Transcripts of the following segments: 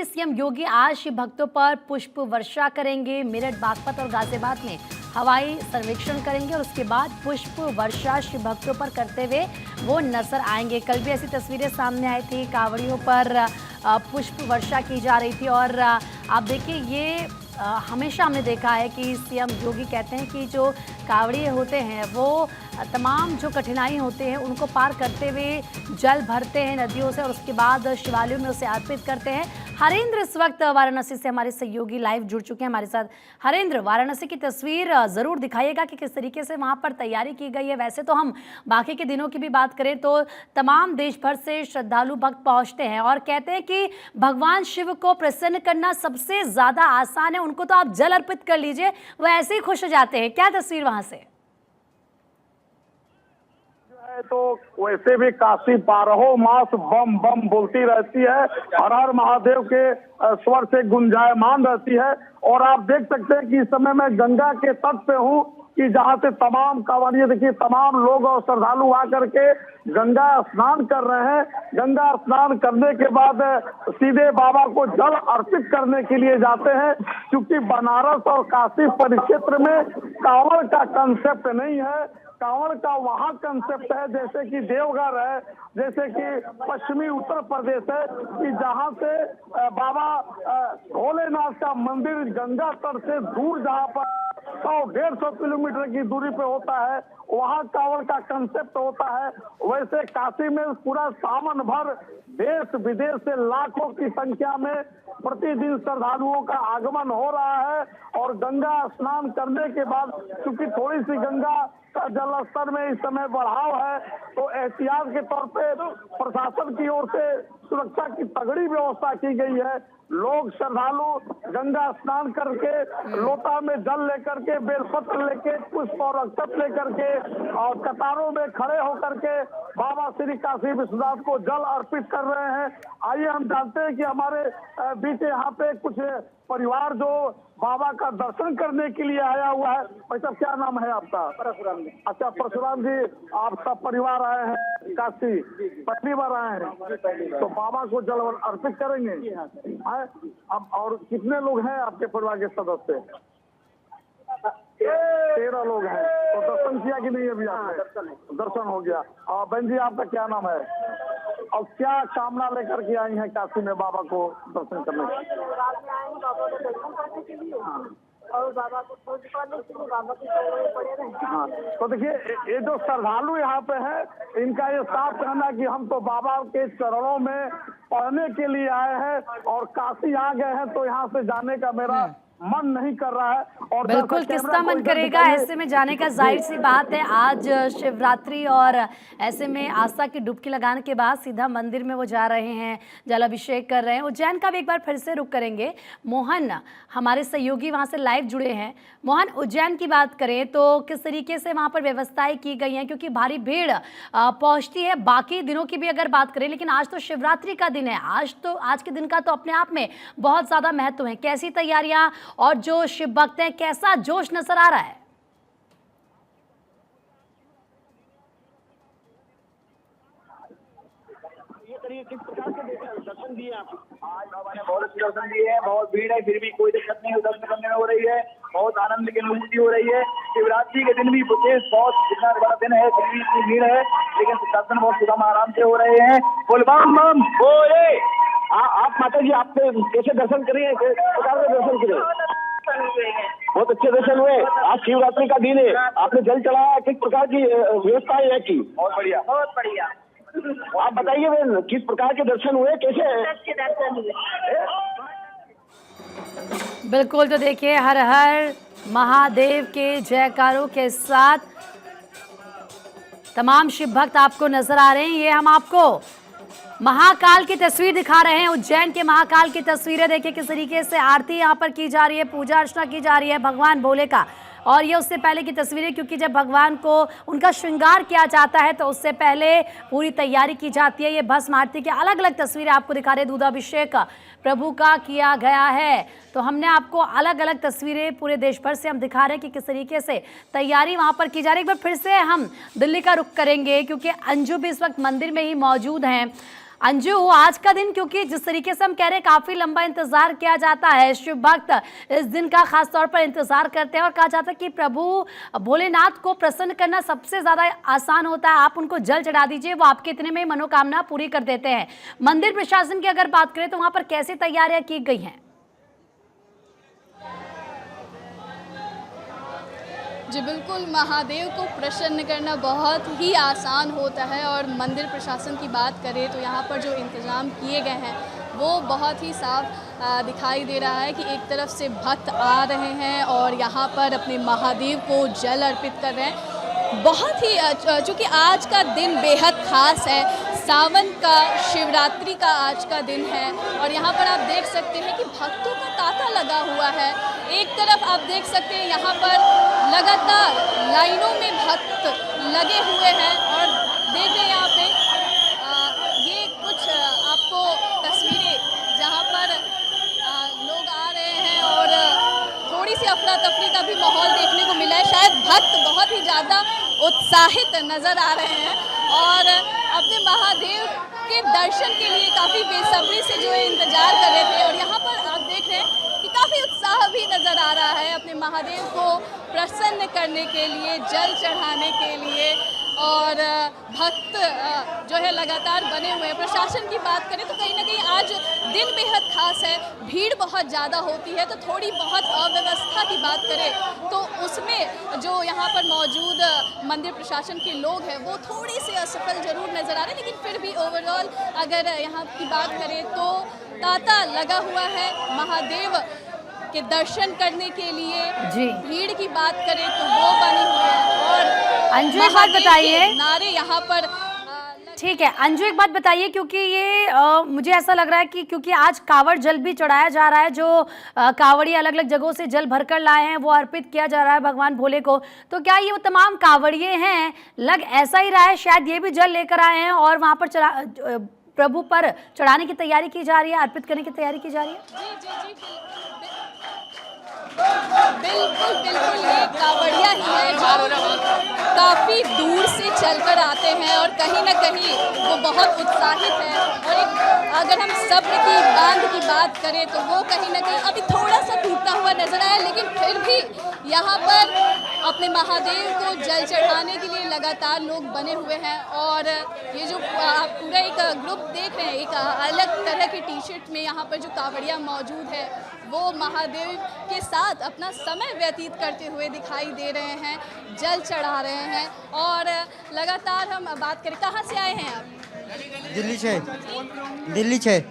कि सीएम योगी आज शिव भक्तों पर पुष्प वर्षा करेंगे। मेरठ, बागपत और गाजियाबाद में हवाई सर्वेक्षण करेंगे और उसके बाद पुष्प वर्षा शिव भक्तों पर करते हुए वो नजर आएंगे। कल भी ऐसी तस्वीरें सामने आई थी, कांवड़ियों पर पुष्प वर्षा की जा रही थी। और आप देखिए, ये हमेशा हमने देखा है कि सीएम योगी कहते हैं कि जो कांवड़िए होते हैं वो तमाम जो कठिनाई होते हैं उनको पार करते हुए जल भरते हैं नदियों से और उसके बाद शिवालयों में उसे अर्पित करते हैं। हरेंद्र इस वक्त वाराणसी से हमारे सहयोगी लाइव जुड़ चुके हैं हमारे साथ। हरेंद्र, वाराणसी की तस्वीर जरूर दिखाइएगा कि किस तरीके से वहां पर तैयारी की गई है। वैसे तो हम बाकी के दिनों की भी बात करें तो तमाम देश भर से श्रद्धालु भक्त पहुंचते हैं और कहते हैं कि भगवान शिव को प्रसन्न करना सबसे ज्यादा आसान है। उनको तो आप जल अर्पित कर लीजिए, वो ऐसे ही खुश हो जाते हैं। क्या तस्वीर वहां से? तो वैसे भी काशी 12 मास बम बम बोलती रहती है, हर हर महादेव के स्वर से गुंजायमान रहती है। और आप देख सकते हैं कि इस समय मैं गंगा के तट पे हूँ कि जहाँ से तमाम कांवड़िए, देखिए तमाम लोग और श्रद्धालु आकर के गंगा स्नान कर रहे हैं। गंगा स्नान करने के बाद सीधे बाबा को जल अर्पित करने के लिए जाते हैं, क्योंकि बनारस और काशी परिक्षेत्र में कांवड़ का कंसेप्ट नहीं है। कांवड़ का वहाँ कंसेप्ट है जैसे कि देवघर है, जैसे कि पश्चिमी उत्तर प्रदेश है, कि जहाँ से बाबा भोलेनाथ का मंदिर गंगा तट से दूर जहाँ पर 100-150 किलोमीटर की दूरी पे होता है, वहाँ कांवड़ का कंसेप्ट होता है। वैसे काशी में पूरा सावन भर देश विदेश से लाखों की संख्या में प्रतिदिन श्रद्धालुओं का आगमन हो रहा है। और गंगा स्नान करने के बाद, क्योंकि थोड़ी सी गंगा का जल स्तर में इस समय बढ़ाव है, तो एहतियात के तौर पे प्रशासन की ओर से सुरक्षा की तगड़ी व्यवस्था की गई है। लोग श्रद्धालु गंगा स्नान करके लोटा में जल लेकर के, बेलपत्र लेके, पुष्प और अक्षत लेकर के और कतारों में खड़े होकर के बाबा श्री काशी विश्वनाथ को जल अर्पित कर रहे हैं। आइए हम जानते हैं कि हमारे बीच यहाँ पे कुछ परिवार जो बाबा का दर्शन करने के लिए आया हुआ है। भाई साहब, क्या नाम है आपका? परशुराम जी। अच्छा परशुराम जी, आप सब परिवार आए हैं काशी, पहली बार आए हैं, तो बाबा को जल अर्पित करेंगे? अब और कितने लोग हैं आपके परिवार के सदस्य? 13 लोग हैं। तो दर्शन किया कि नहीं अभी आपने? दर्शन हो गया। और बहन जी, आपका क्या नाम है और क्या कामना लेकर के आई हैं काशी में बाबा को दर्शन करने और बाबा को खोज पाने के लिए बाबा के चरणों में पड़े रहे। हाँ, तो देखिए ये जो श्रद्धालु यहाँ पे है, इनका ये साफ कहना कि हम तो बाबा के चरणों में पढ़ने के लिए आए हैं और काशी आ गए हैं, तो यहाँ से जाने का मेरा मन नहीं कर रहा है। और बिल्कुल, किसका मन करेगा ऐसे में जाने का? जाहिर सी बात है, आज शिवरात्रि और ऐसे में आस्था की डुबकी लगाने के बाद सीधा मंदिर में वो जा रहे हैं, जल अभिषेक कर रहे हैं। उज्जैन का भी एक बार फिर से रुख करेंगे। मोहन हमारे सहयोगी वहाँ से लाइव जुड़े हैं। मोहन, उज्जैन की बात करें तो किस तरीके से वहाँ पर व्यवस्थाएं की गई हैं? क्योंकि भारी भीड़ पहुँचती है बाकी दिनों की भी अगर बात करें, लेकिन आज तो शिवरात्रि का दिन है। आज के दिन का तो अपने आप में बहुत ज़्यादा महत्व है। कैसी तैयारियाँ और जो शिव भक्त हैं, कैसा जोश नजर आ रहा है? किस प्रकार के दर्शन दिए आप? आज बाबा ने बहुत अच्छे दर्शन दिए हैं। बहुत भीड़ है, फिर भी कोई दिक्कत नहीं दर्शन करने में हो रही है। बहुत आनंद की अनुभूति हो रही है। शिवरात्रि के दिन भी विशेष बहुत इतना बड़ा दिन है, फिर भी इतनी भीड़ है, लेकिन दर्शन बहुत सुगम आराम से हो रहे हैं। बोलबम बम बोले। आप माता जी, आप कैसे दर्शन करिए, किस प्रकार के दर्शन करिए? बहुत अच्छे दर्शन हुए। आज शिवरात्रि का दिन है, आपने जल चढ़ाया, किस प्रकार की व्यवस्था है की? बहुत बढ़िया, बहुत बढ़िया। आप बताइए बहन, किस प्रकार के दर्शन हुए, कैसे दर्शन हुए? बिल्कुल, तो देखिए हर हर महादेव के जयकारों के साथ तमाम शिव भक्त आपको नजर आ रहे हैं। ये हम आपको महाकाल की तस्वीर दिखा रहे हैं, उज्जैन के महाकाल की तस्वीरें। देखिए किस तरीके से आरती यहाँ पर की जा रही है, पूजा अर्चना की जा रही है भगवान भोले का। और ये उससे पहले की तस्वीरें, क्योंकि जब भगवान को उनका श्रृंगार किया जाता है तो उससे पहले पूरी तैयारी की जाती है। ये भस्म आरती की अलग अलग तस्वीरें आपको दिखा रहे हैं। दूधाभिषेक प्रभु का किया गया है, तो हमने आपको अलग अलग तस्वीरें पूरे देश भर से हम दिखा रहे हैं कि किस तरीके से तैयारी वहाँ पर की जा रही है। एक बार फिर से हम दिल्ली का रुख करेंगे, क्योंकि अंजू भी इस वक्त मंदिर में ही मौजूद हैं। अंजू, आज का दिन क्योंकि जिस तरीके से हम कह रहे हैं काफी लंबा इंतजार किया जाता है, शिव भक्त इस दिन का खास तौर पर इंतजार करते हैं और कहा जाता है कि प्रभु भोलेनाथ को प्रसन्न करना सबसे ज्यादा आसान होता है। आप उनको जल चढ़ा दीजिए, वो आपके इतने में मनोकामना पूरी कर देते हैं। मंदिर प्रशासन की अगर बात करें तो वहां पर कैसी तैयारियां की गई हैं? जी बिल्कुल, महादेव को प्रसन्न करना बहुत ही आसान होता है और मंदिर प्रशासन की बात करें तो यहाँ पर जो इंतज़ाम किए गए हैं वो बहुत ही साफ दिखाई दे रहा है कि एक तरफ से भक्त आ रहे हैं और यहाँ पर अपने महादेव को जल अर्पित कर रहे हैं। बहुत ही चूँकि आज का दिन बेहद ख़ास है, सावन का, शिवरात्रि का आज का दिन है और यहाँ पर आप देख सकते हैं कि भक्तों का तांता लगा हुआ है। एक तरफ आप देख सकते हैं यहाँ पर लगातार लाइनों में भक्त लगे हुए हैं और देख रहे हैं यहाँ पे ये कुछ आपको तस्वीरें जहाँ पर लोग आ रहे हैं और थोड़ी सी अफरा तफरी का भी माहौल देखने को मिला है। शायद भक्त बहुत ही ज़्यादा उत्साहित नज़र आ रहे हैं और अपने महादेव के दर्शन के लिए काफ़ी बेसब्री से जो है इंतज़ार कर रहे थे और यहाँ पर आप देख रहे हैं कि काफ़ी उत्साह भी नज़र आ रहा है अपने महादेव को प्रसन्न करने के लिए, जल चढ़ाने के लिए और भक्त जो है लगातार बने हुए हैं। प्रशासन की बात करें तो कहीं ना कहीं आज दिन बेहद खास है, भीड़ बहुत ज़्यादा होती है तो थोड़ी बहुत अव्यवस्था की बात करें तो उसमें जो यहाँ पर मौजूद मंदिर प्रशासन के लोग हैं वो थोड़ी सी असफल जरूर नज़र आ रहे हैं, लेकिन फिर भी ओवरऑल अगर यहाँ की बात करें तो तांता लगा हुआ है महादेव के दर्शन करने के लिए। जी, भीड़ की बात करें तो वो बनी हुई है और अंजू एक बात बताइए, नारे यहाँ पर ठीक है अंजू एक बात बताइए क्योंकि ये मुझे ऐसा लग रहा है कि क्योंकि आज कावड़ जल भी चढ़ाया जा रहा है, जो कावड़िए अलग अलग जगहों से जल भरकर लाए हैं वो अर्पित किया जा रहा है भगवान भोले को, तो क्या ये वो तमाम कावड़िए हैं? लग ऐसा ही रहा है शायद ये भी जल लेकर आए हैं और वहाँ पर प्रभु पर चढ़ाने की तैयारी की जा रही है, अर्पित करने की तैयारी की जा रही है। जी बिल्कुल बिल्कुल, ये कावड़िया ही है जो काफ़ी दूर से चलकर आते हैं और कहीं ना कहीं वो बहुत उत्साहित है और एक अगर हम सब्र की बांध की बात करें तो वो कहीं ना कहीं अभी थोड़ा सा टूटा हुआ नजर आया, लेकिन फिर भी यहाँ पर अपने महादेव को जल चढ़ाने के लिए लगातार लोग बने हुए हैं और ये जो आप पूरा एक ग्रुप देख रहे हैं, एक अलग तरह के टी शर्ट में यहाँ पर जो कावड़िया मौजूद है वो महादेव के साथ अपना समय व्यतीत करते हुए दिखाई दे रहे हैं, जल चढ़ा रहे हैं और लगातार हम बात करें, कहाँ से आए हैं आप? दिल्ली से। दिल्ली 6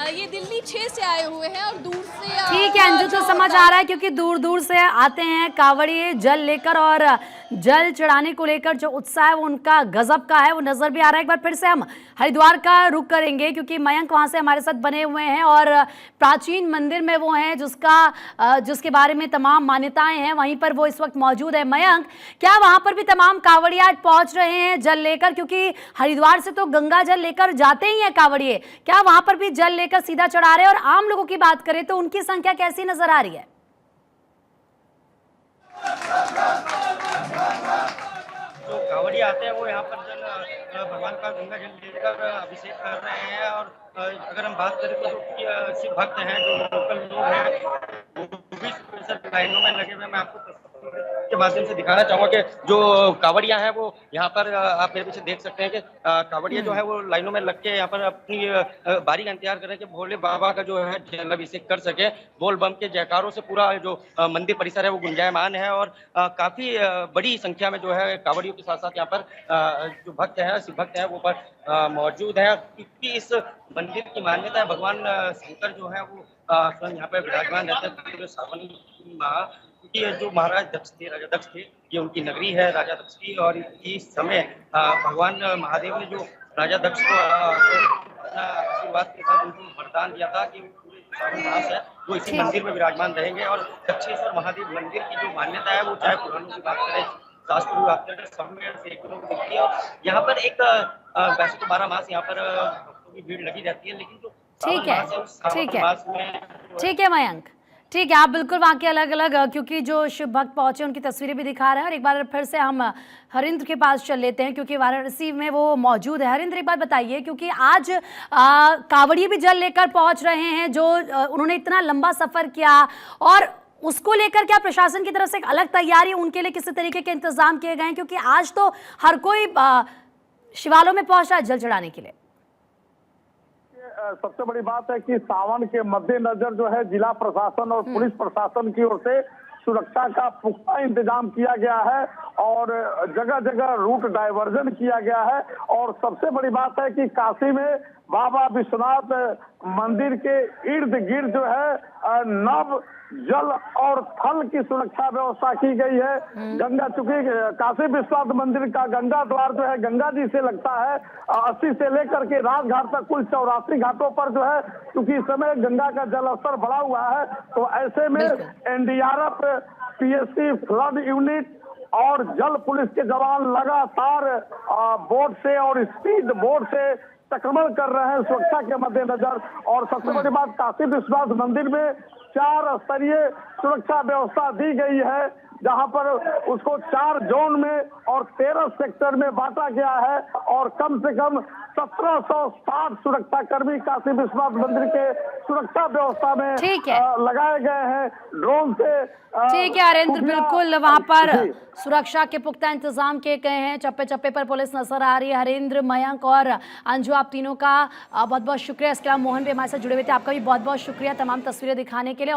ये दिल्ली 6 से आए हुए हैं और दूर से ठीक है अंजू, तो समझ आ रहा है क्योंकि दूर दूर से आते हैं कावड़िए जल लेकर और जल चढ़ाने को लेकर जो उत्साह है वो उनका गजब का है, वो नजर भी आ रहा है। एक बार फिर से हम हरिद्वार का रुख करेंगे क्योंकि मयंक वहां से हमारे साथ बने हुए हैं और प्राचीन मंदिर में वो हैं जिसके बारे में तमाम मान्यताएं हैं, वहीं पर वो इस वक्त मौजूद है। मयंक, क्या वहां पर भी तमाम कावड़िया आज पहुंच रहे हैं जल लेकर? क्योंकि हरिद्वार से तो गंगा जल लेकर जाते ही हैं कावड़िए, क्या वहां पर भी जल लेकर सीधा चढ़ा रहे हैं? और आम लोगों की बात करें तो उनकी संख्या कैसी नजर आ रही है? जो कांवड़ी आते हैं वो यहाँ पर जल भगवान का गंगा जल लेकर अभिषेक कर रहे हैं और अगर हम बात करें तो जो शिव भक्त हैं, जो लोकल लोग हैं वो भी लाइनों में लगे हुए। मैं आपको के माध्यम से दिखाना चाहूंगा कि जो कांवड़िया हैं वो यहाँ पर आप मेरे पीछे देख सकते हैं कि कांवड़िया जो है वो लाइनों में लग के यहाँ पर अपनी बारी का इंतजार कर रहे हैं कि भोले बाबा का जो है जल अभिषेक कर सके। बोल बम के जयकारों से पूरा जो मंदिर परिसर है वो गुंजायमान है और काफी बड़ी संख्या में जो है कांवड़ियों के साथ साथ यहाँ पर जो भक्त हैं, शिव भक्त हैं वो पर मौजूद है, क्योंकि इस मंदिर की मान्यता है भगवान शंकर जो है वो स्वयं यहाँ पर विराजमान रहते हैं पूरे सावन माह, क्योंकि जो महाराज दक्ष थे, राजा दक्ष थे, ये उनकी नगरी है राजा दक्ष की और इस समय भगवान महादेव ने जो राजा दक्ष को आशीर्वाद के साथ उनको वरदान दिया था कि पूरे सावन मास है वो इसी मंदिर में विराजमान रहेंगे। और दक्षेश्वर महादेव मंदिर की जो मान्यता है वो चाहे पुराणों की बात करें, शास्त्र की बात करें, समय से एक लोग दिखती है और यहाँ पर एक वैसे तो 12 मास यहाँ पर भक्तों की भीड़ लगी रहती है, लेकिन जो ठीक है, ठीक है, ठीक है मयंक, ठीक है, आप बिल्कुल वहाँ के अलग अलग क्योंकि जो शिव भक्त पहुंचे उनकी तस्वीरें भी दिखा रहे हैं। और एक बार फिर से हम हरिंद्र के पास चल लेते हैं क्योंकि वाराणसी में वो मौजूद है। हरिंद्र, एक बात बताइए, क्योंकि आज कांवड़िए भी जल लेकर पहुंच रहे हैं, जो उन्होंने इतना लंबा सफर किया, और उसको लेकर क्या प्रशासन की तरफ से एक अलग तैयारी, उनके लिए किसी तरीके के इंतजाम किए गए हैं? क्योंकि आज तो हर कोई शिवालयों में पहुंच रहा है जल चढ़ाने के लिए। सबसे बड़ी बात है कि सावन के मद्देनजर जो है जिला प्रशासन और पुलिस प्रशासन की ओर से सुरक्षा का पुख्ता इंतजाम किया गया है और जगह जगह रूट डायवर्जन किया गया है। और सबसे बड़ी बात है कि काशी में बाबा विश्वनाथ मंदिर के इर्द गिर्द जो है नव जल और थल की सुरक्षा व्यवस्था की गई है। गंगा, चूंकि काशी विश्वनाथ मंदिर का गंगा द्वार जो है गंगा जी से लगता है, 80 से लेकर के राजघाट तक कुल 84 घाटों पर जो है, क्योंकि इस समय गंगा का जल स्तर बढ़ा हुआ है, तो ऐसे में एनडीआरएफ, पीएससी, फ्लड यूनिट और जल पुलिस के जवान लगातार बोट से और स्पीड बोट से चक्रमण कर रहे हैं सुरक्षा के मद्देनजर। और सबसे बड़ी बात, काशी विश्वनाथ मंदिर में 4 स्तरीय सुरक्षा व्यवस्था दी गई है, जहां पर उसको 4 जोन में और 13 सेक्टर में बांटा गया है। और कम से कम 1760 सुरक्षा कर्मी काशी विश्वनाथ मंदिर के सुरक्षा व्यवस्था में लगाए गए हैं। ड्रोन से ठीक है हरिंद्र, बिल्कुल वहां पर सुरक्षा के पुख्ता इंतजाम किए गए हैं, चप्पे चप्पे पर पुलिस नजर आ रही है। हरिंद्र, मयंक और अंजू, आप तीनों का बहुत बहुत शुक्रिया। इसके अलावा मोहन भी हमारे साथ जुड़े हुए थे, आपका भी बहुत बहुत शुक्रिया तमाम तस्वीरें दिखाने के लिए।